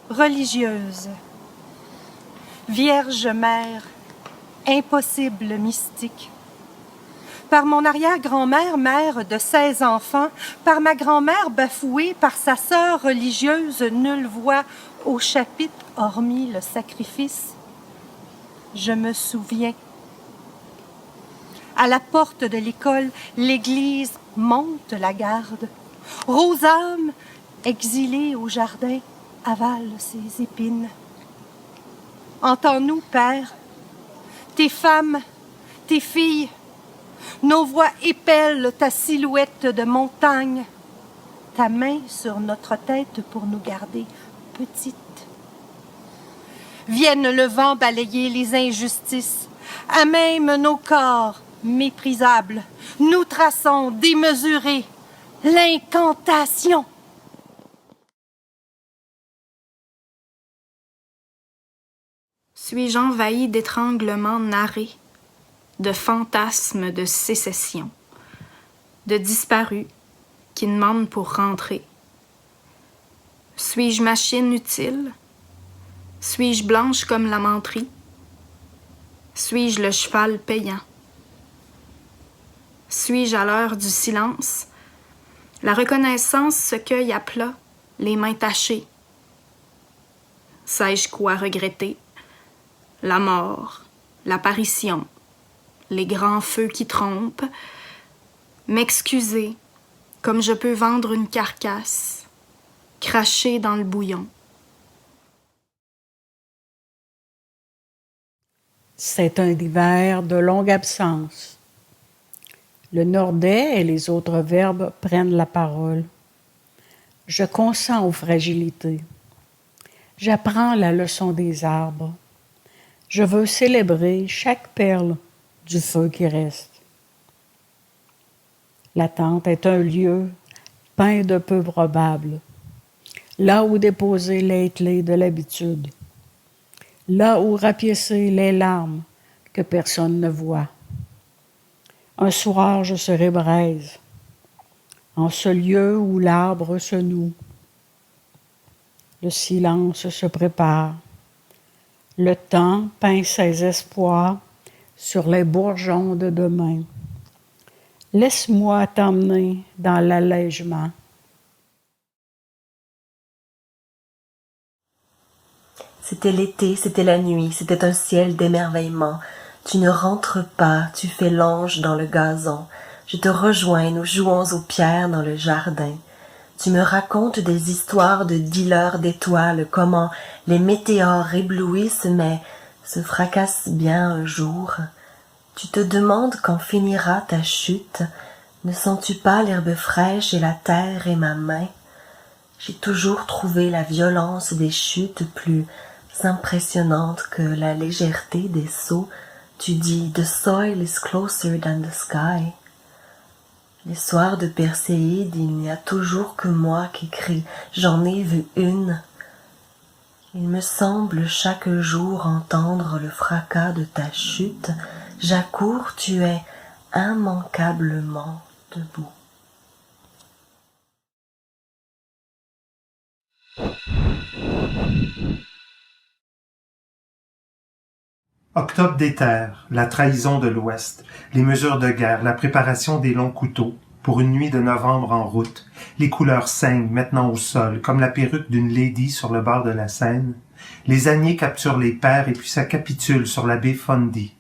Religieuse. Vierge mère, impossible mystique. Par mon arrière-grand-mère, mère de 16 enfants, par ma grand-mère bafouée, par sa sœur religieuse, nulle voix au chapitre hormis le sacrifice. Je me souviens. À la porte de l'école, l'église monte la garde. Rosâme, exilée au jardin, avale ses épines. Entends-nous, Père, tes femmes, tes filles, nos voix épellent ta silhouette de montagne, ta main sur notre tête pour nous garder petites. Vienne le vent balayer les injustices, à même nos corps méprisables, nous traçons démesurés l'incantation. Suis-je envahi d'étranglements narrés, de fantasmes de sécession, de disparus qui demandent pour rentrer? Suis-je machine utile? Suis-je blanche comme la menterie? Suis-je le cheval payant? Suis-je à l'heure du silence? La reconnaissance se cueille à plat, les mains tachées. Sais-je quoi regretter? La mort, l'apparition, les grands feux qui trompent, m'excuser comme je peux vendre une carcasse, cracher dans le bouillon. C'est un hiver de longue absence. Le nordais et les autres verbes prennent la parole. Je consens aux fragilités. J'apprends la leçon des arbres. Je veux célébrer chaque perle du feu qui reste. La tente est un lieu peint de peu probable, là où déposer les clés de l'habitude, là où rapiécer les larmes que personne ne voit. Un soir, je serai braise, en ce lieu où l'arbre se noue. Le silence se prépare. Le temps peint ses espoirs sur les bourgeons de demain. Laisse-moi t'emmener dans l'allègement. C'était l'été, c'était la nuit, c'était un ciel d'émerveillement. Tu ne rentres pas, tu fais l'ange dans le gazon. Je te rejoins, nous jouons aux pierres dans le jardin. Tu me racontes des histoires de dealers d'étoiles, comment les météores éblouissent mais se fracassent bien un jour. Tu te demandes quand finira ta chute. Ne sens-tu pas l'herbe fraîche et la terre et ma main? J'ai toujours trouvé la violence des chutes plus impressionnante que la légèreté des sauts. Tu dis « The soil is closer than the sky ». Les soirs de Perséide, il n'y a toujours que moi qui crie « J'en ai vu une ». Il me semble chaque jour entendre le fracas de ta chute. J'accours, tu es immanquablement debout. Octobre des terres, la trahison de l'Ouest, les mesures de guerre, la préparation des longs couteaux, pour une nuit de novembre en route, les couleurs saignent maintenant au sol, comme la perruque d'une lady sur le bord de la Seine. Les âniers capturent les pères et puis ça capitule sur la baie Fundy.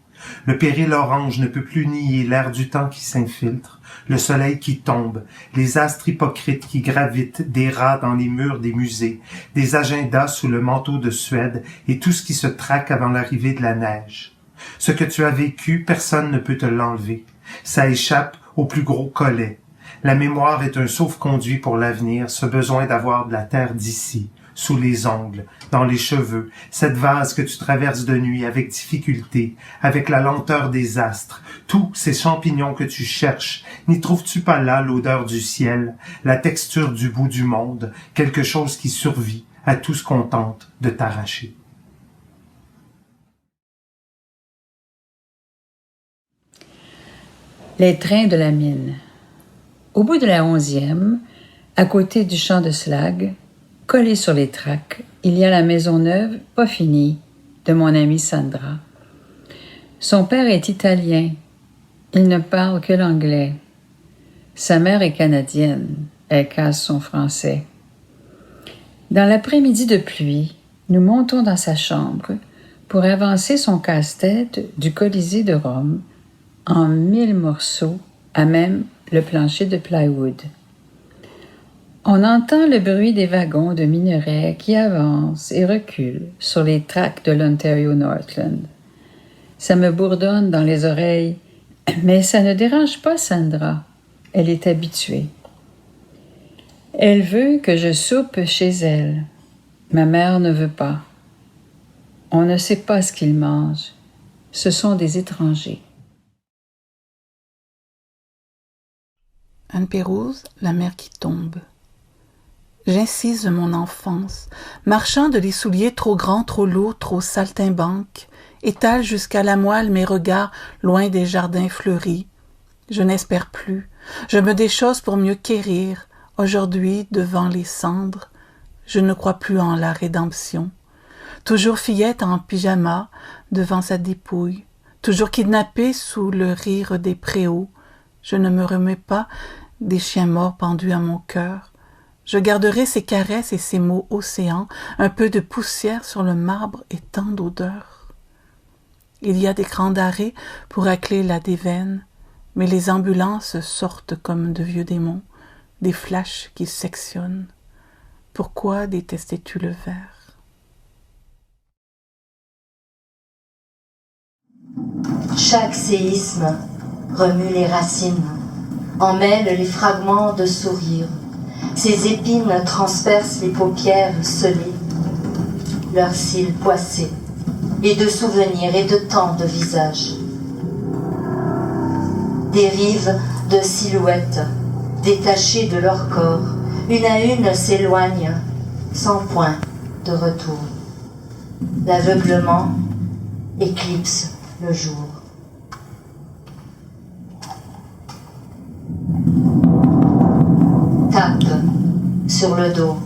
Le péril orange ne peut plus nier l'air du temps qui s'infiltre, le soleil qui tombe, les astres hypocrites qui gravitent, des rats dans les murs des musées, des agendas sous le manteau de Suède et tout ce qui se traque avant l'arrivée de la neige. Ce que tu as vécu, personne ne peut te l'enlever. Ça échappe au plus gros collet. La mémoire est un sauf-conduit pour l'avenir, ce besoin d'avoir de la terre d'ici, sous les ongles, dans les cheveux, cette vase que tu traverses de nuit avec difficulté, avec la lenteur des astres, tous ces champignons que tu cherches, n'y trouves-tu pas là l'odeur du ciel, la texture du bout du monde, quelque chose qui survit à tout ce qu'on tente de t'arracher? Les trains de la mine. Au bout de la 11e, à côté du champ de slag, collé sur les traques, il y a la maison neuve, pas finie, de mon amie Sandra. Son père est italien. Il ne parle que l'anglais. Sa mère est canadienne. Elle casse son français. Dans l'après-midi de pluie, nous montons dans sa chambre pour avancer son casse-tête du Colisée de Rome en 1000 morceaux à même le plancher de plywood. On entend le bruit des wagons de minerais qui avancent et reculent sur les tracks de l'Ontario Northland. Ça me bourdonne dans les oreilles, mais ça ne dérange pas Sandra. Elle est habituée. Elle veut que je soupe chez elle. Ma mère ne veut pas. On ne sait pas ce qu'ils mangent. Ce sont des étrangers. Anne Pérouse, la mer qui tombe. J'incise mon enfance, marchant de les souliers trop grands, trop lourds, trop saltimbanques, étale jusqu'à la moelle mes regards loin des jardins fleuris. Je n'espère plus, je me déchausse pour mieux quérir. Aujourd'hui, devant les cendres, je ne crois plus en la rédemption. Toujours fillette en pyjama devant sa dépouille, toujours kidnappée sous le rire des préaux, je ne me remets pas des chiens morts pendus à mon cœur. Je garderai ces caresses et ces mots océans, un peu de poussière sur le marbre et tant d'odeurs. Il y a des crans d'arrêt pour racler la déveine, mais les ambulances sortent comme de vieux démons, des flashs qui sectionnent. Pourquoi détestais-tu le verre? Chaque séisme remue les racines, emmêle les fragments de sourire. Ses épines transpercent les paupières scellées, leurs cils poissés, et de souvenirs et de tant de visages. Des rives de silhouettes, détachées de leur corps, une à une s'éloignent, sans point de retour. L'aveuglement éclipse le jour. Tape sur le dos.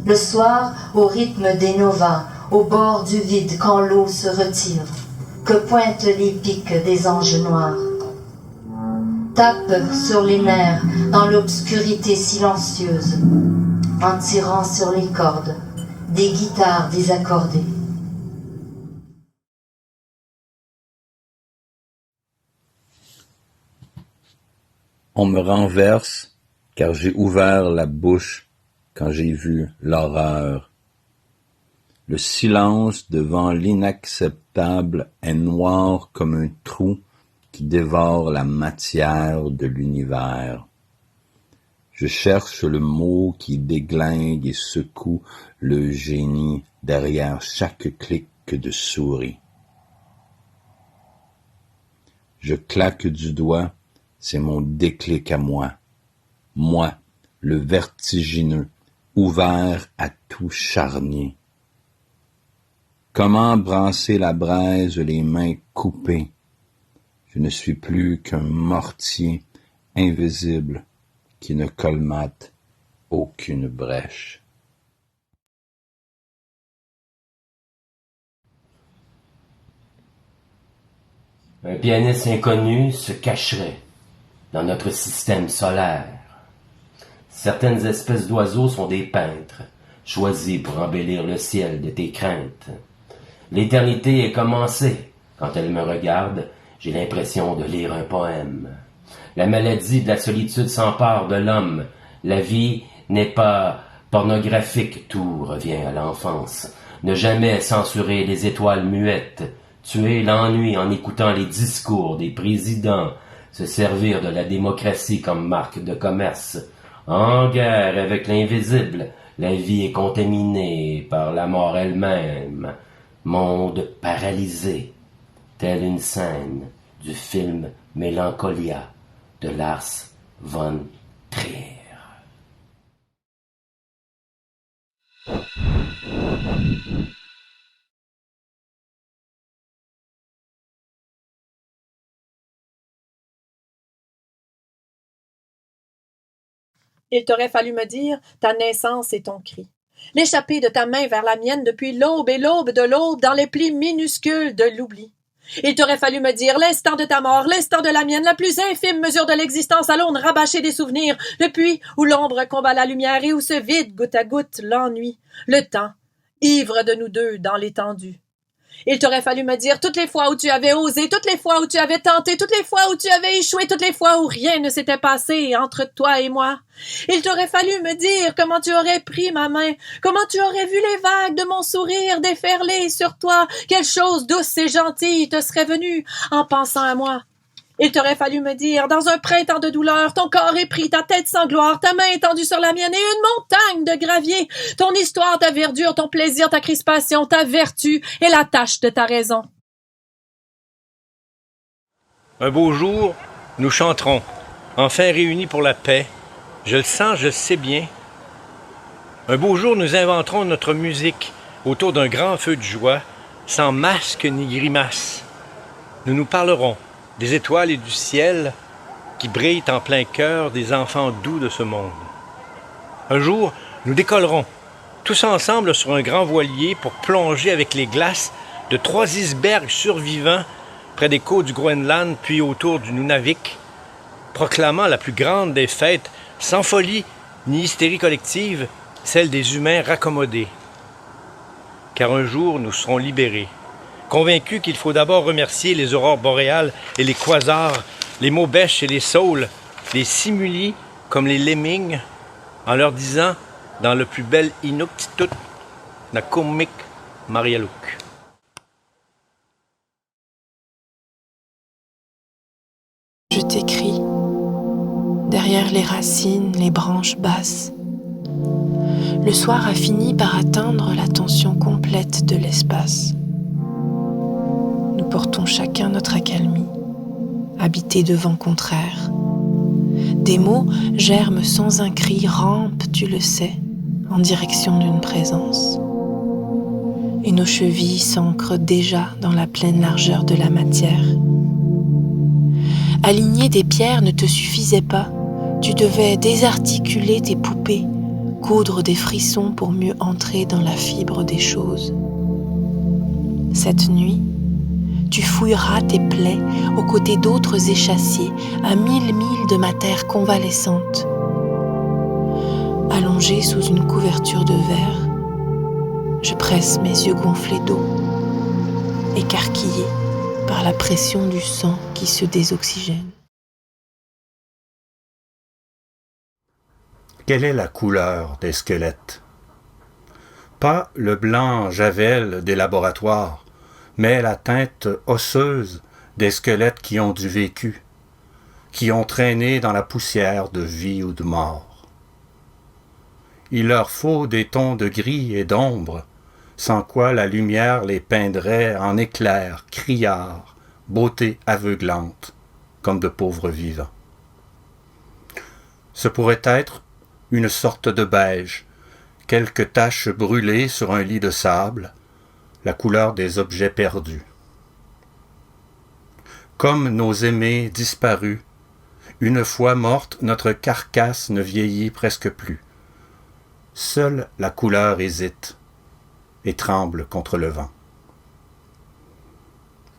Le soir, au rythme des novas, au bord du vide quand l'eau se retire, que pointent les pics des anges noirs. Tape sur les nerfs dans l'obscurité silencieuse, en tirant sur les cordes des guitares désaccordées. On me renverse car j'ai ouvert la bouche quand j'ai vu l'horreur. Le silence devant l'inacceptable est noir comme un trou qui dévore la matière de l'univers. Je cherche le mot qui déglingue et secoue le génie derrière chaque clic de souris. Je claque du doigt, c'est mon déclic à moi. Moi, le vertigineux, ouvert à tout charnier. Comment brasser la braise les mains coupées? Je ne suis plus qu'un mortier invisible qui ne colmate aucune brèche. Un pianiste inconnu se cacherait dans notre système solaire. Certaines espèces d'oiseaux sont des peintres, choisis pour embellir le ciel de tes craintes. L'éternité est commencée. Quand elle me regarde, j'ai l'impression de lire un poème. La maladie de la solitude s'empare de l'homme. La vie n'est pas pornographique, tout revient à l'enfance. Ne jamais censurer les étoiles muettes, tuer l'ennui en écoutant les discours des présidents, se servir de la démocratie comme marque de commerce. En guerre avec l'invisible, la vie est contaminée par la mort elle-même. Monde paralysé, telle une scène du film Mélancolia de Lars von Trier. Il t'aurait fallu me dire ta naissance et ton cri. l'échapper de ta main vers la mienne depuis l'aube et l'aube de l'aube dans les plis minuscules de l'oubli. Il t'aurait fallu me dire l'instant de ta mort, l'instant de la mienne, la plus infime mesure de l'existence à l'aune rabâchée des souvenirs, le puits où l'ombre combat la lumière et où se vide goutte à goutte l'ennui, le temps, ivre de nous deux dans l'étendue. Il t'aurait fallu me dire toutes les fois où tu avais osé, toutes les fois où tu avais tenté, toutes les fois où tu avais échoué, toutes les fois où rien ne s'était passé entre toi et moi. Il t'aurait fallu me dire comment tu aurais pris ma main, comment tu aurais vu les vagues de mon sourire déferler sur toi, quelle chose douce et gentille te serait venue en pensant à moi. Il t'aurait fallu me dire, dans un printemps de douleur, ton corps est pris, ta tête sans gloire, ta main étendue sur la mienne et une montagne de gravier, ton histoire, ta verdure, ton plaisir, ta crispation, ta vertu et la tâche de ta raison. Un beau jour, nous chanterons, enfin réunis pour la paix. Je le sens, je le sais bien. Un beau jour, nous inventerons notre musique autour d'un grand feu de joie, sans masque ni grimace. Nous nous parlerons des étoiles et du ciel qui brillent en plein cœur des enfants doux de ce monde. Un jour, nous décollerons, tous ensemble sur un grand voilier pour plonger avec les glaces de 3 icebergs survivants près des côtes du Groenland puis autour du Nunavik, proclamant la plus grande des fêtes, sans folie ni hystérie collective, celle des humains raccommodés. Car un jour, nous serons libérés, convaincus qu'il faut d'abord remercier les aurores boréales et les quasars, les maubèches et les saules, les simulis comme les lemmings, en leur disant, dans le plus bel Inuktitut, Nakumik Marialuk. Je t'écris, derrière les racines, les branches basses. Le soir a fini par atteindre la tension complète de l'espace. Nous portons chacun notre accalmie, habités de vents contraires. Des mots germent sans un cri, rampent, tu le sais, en direction d'une présence. Et nos chevilles s'ancrent déjà dans la pleine largeur de la matière. Aligner des pierres ne te suffisait pas, tu devais désarticuler tes poupées, coudre des frissons pour mieux entrer dans la fibre des choses. Cette nuit, tu fouilleras tes plaies aux côtés d'autres échassiers à 1000 milles de ma terre convalescente. Allongé sous une couverture de verre, je presse mes yeux gonflés d'eau, écarquillés par la pression du sang qui se désoxygène. Quelle est la couleur des squelettes? Pas le blanc javel des laboratoires, mais la teinte osseuse des squelettes qui ont du vécu, qui ont traîné dans la poussière de vie ou de mort. Il leur faut des tons de gris et d'ombre, sans quoi la lumière les peindrait en éclairs, criards, beauté aveuglante, comme de pauvres vivants. Ce pourrait être une sorte de beige, quelques taches brûlées sur un lit de sable, la couleur des objets perdus. Comme nos aimés disparus, une fois morte, notre carcasse ne vieillit presque plus. Seule la couleur hésite et tremble contre le vent.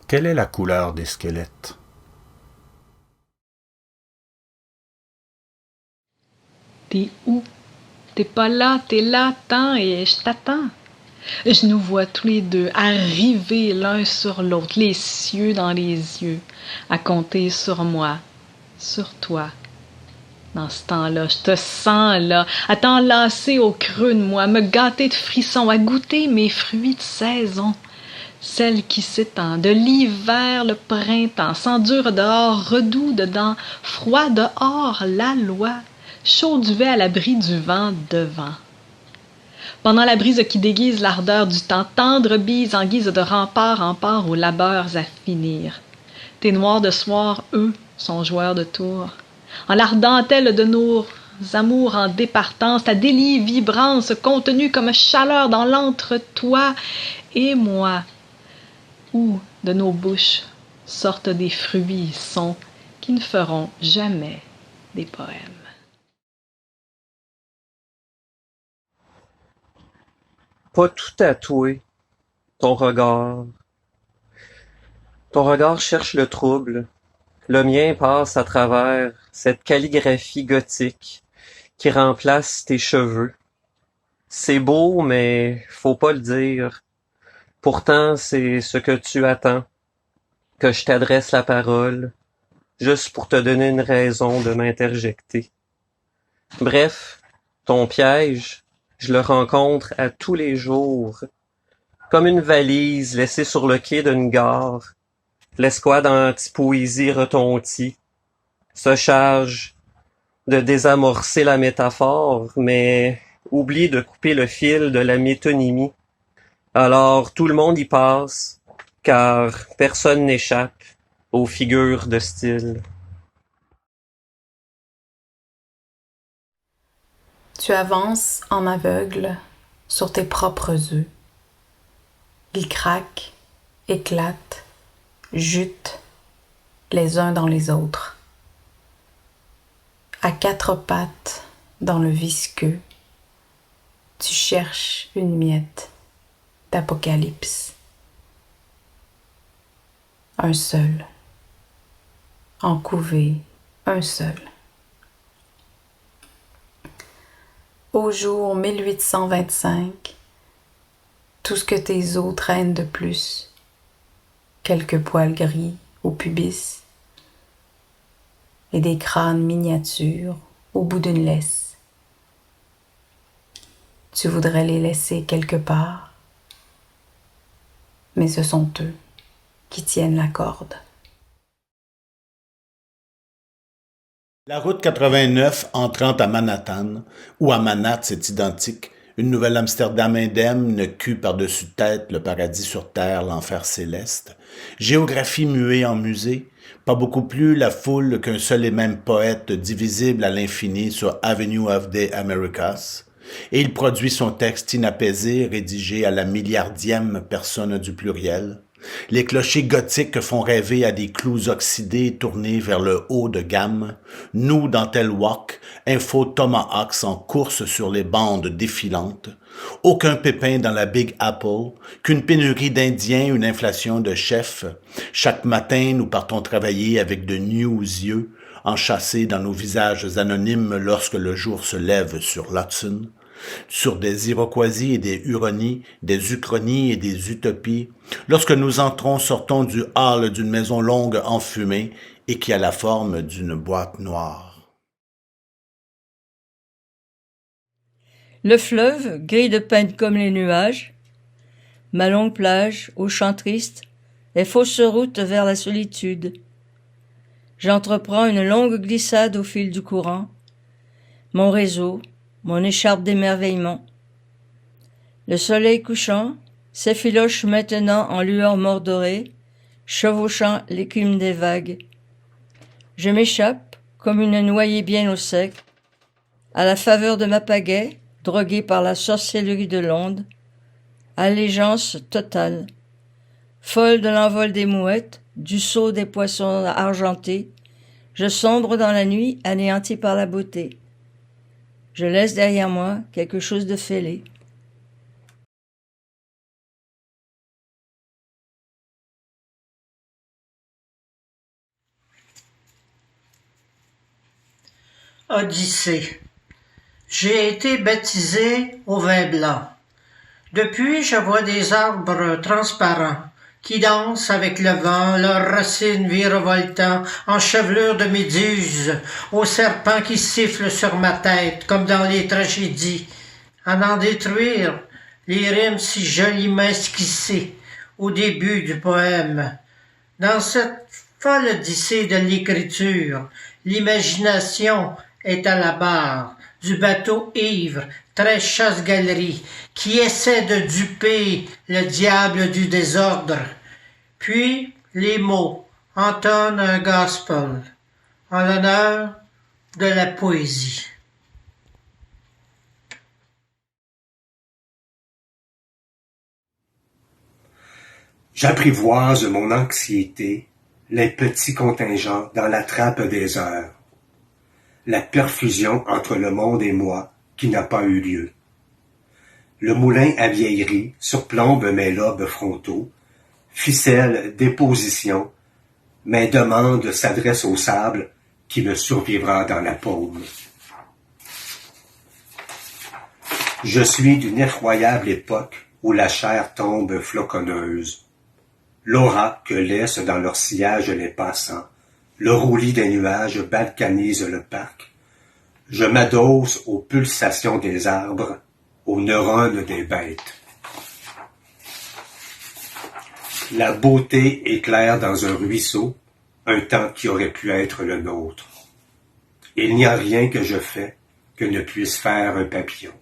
Quelle est la couleur des squelettes? T'es où? T'es pas là, t'es là, attends et je t'attends. Je nous vois tous les deux arriver l'un sur l'autre, les cieux dans les yeux, à compter sur moi, sur toi. Dans ce temps-là, je te sens là, à t'enlacer au creux de moi, me gâter de frissons, à goûter mes fruits de saison. Celle qui s'étend, de l'hiver le printemps, s'endure dehors, redoux dedans, froid dehors, la loi, chaud duvet à l'abri du vent devant. Pendant la brise qui déguise l'ardeur du temps, tendre bise en guise de rempart en part aux labeurs à finir. Tes noirs de soir, eux, sont joueurs de tours. En l'ardentelle de nos amours en départance, ta délie vibrance contenue comme chaleur dans l'entre-toi et moi, où de nos bouches sortent des fruits sons qui ne feront jamais des poèmes. pas tout tatoué, ton regard. Ton regard cherche le trouble. Le mien passe à travers cette calligraphie gothique qui remplace tes cheveux. C'est beau, mais faut pas le dire. Pourtant, c'est ce que tu attends, que je t'adresse la parole, juste pour te donner une raison de m'interjecter. Bref, ton piège, je le rencontre à tous les jours, comme une valise laissée sur le quai d'une gare. L'escouade anti-poésie retentit, se charge de désamorcer la métaphore, mais oublie de couper le fil de la métonymie. Alors tout le monde y passe, car personne n'échappe aux figures de style. Tu avances en aveugle sur tes propres œufs. Ils craquent, éclatent, jutent les uns dans les autres. À quatre pattes dans le visqueux, tu cherches une miette d'apocalypse. Un seul, en couvée, un seul. Au jour 1825, tout ce que tes os traînent de plus, quelques poils gris au pubis et des crânes miniatures au bout d'une laisse. Tu voudrais les laisser quelque part, mais ce sont eux qui tiennent la corde. La route 89 entrant à Manhattan, ou à Manhattan, c'est identique, une nouvelle Amsterdam indemne, cul par-dessus tête, le paradis sur terre, l'enfer céleste. Géographie muée en musée, pas beaucoup plus la foule qu'un seul et même poète divisible à l'infini sur Avenue of the Americas. Et il produit son texte inapaisé, rédigé à la milliardième personne du pluriel. Les clochers gothiques font rêver à des clous oxydés tournés vers le haut de gamme. Nous, dans tel wok, info tomahawks en course sur les bandes défilantes. Aucun pépin dans la Big Apple, qu'une pénurie d'Indiens, une inflation de chefs. Chaque matin, nous partons travailler avec de nus yeux, enchâssés dans nos visages anonymes lorsque le jour se lève sur l'Hudson. Sur des iroquoisies et des huronies, des uchronies et des utopies, lorsque nous sortons du hall d'une maison longue enfumée et qui a la forme d'une boîte noire. Le fleuve, gris de peine comme les nuages, ma longue plage, aux chants tristes, les fausses routes vers la solitude. J'entreprends une longue glissade au fil du courant, mon réseau, mon écharpe d'émerveillement. Le soleil couchant s'effiloche maintenant en lueur mordorée, chevauchant l'écume des vagues. Je m'échappe, comme une noyée bien au sec, à la faveur de ma pagaie, droguée par la sorcellerie de l'onde, allégeance totale, folle de l'envol des mouettes, du saut des poissons argentés, je sombre dans la nuit, anéanti par la beauté. Je laisse derrière moi quelque chose de fêlé. Odyssée. J'ai été baptisé au vin blanc. Depuis, je vois des arbres transparents qui dansent avec le vent, leurs racines virevoltant en chevelure de méduse, aux serpents qui sifflent sur ma tête, comme dans les tragédies, à n'en détruire les rimes si joliment esquissées au début du poème. Dans cette folle odyssée de l'écriture, l'imagination est à la barre du bateau ivre, très chasse-galerie, qui essaie de duper le diable du désordre. Puis les mots entonnent un gospel en l'honneur de la poésie. J'apprivoise mon anxiété, les petits contingents dans la trappe des heures. La perfusion entre le monde et moi qui n'a pas eu lieu. Le moulin à vieillerie surplombe mes lobes frontaux, ficelle déposition, mes demandes s'adressent au sable qui me survivra dans la paume. Je suis d'une effroyable époque où la chair tombe floconneuse. L'aura que laissent dans leur sillage les passants, le roulis des nuages balkanise le parc. Je m'adosse aux pulsations des arbres, aux neurones des bêtes. La beauté éclaire dans un ruisseau, un temps qui aurait pu être le nôtre. Il n'y a rien que je fais que ne puisse faire un papillon.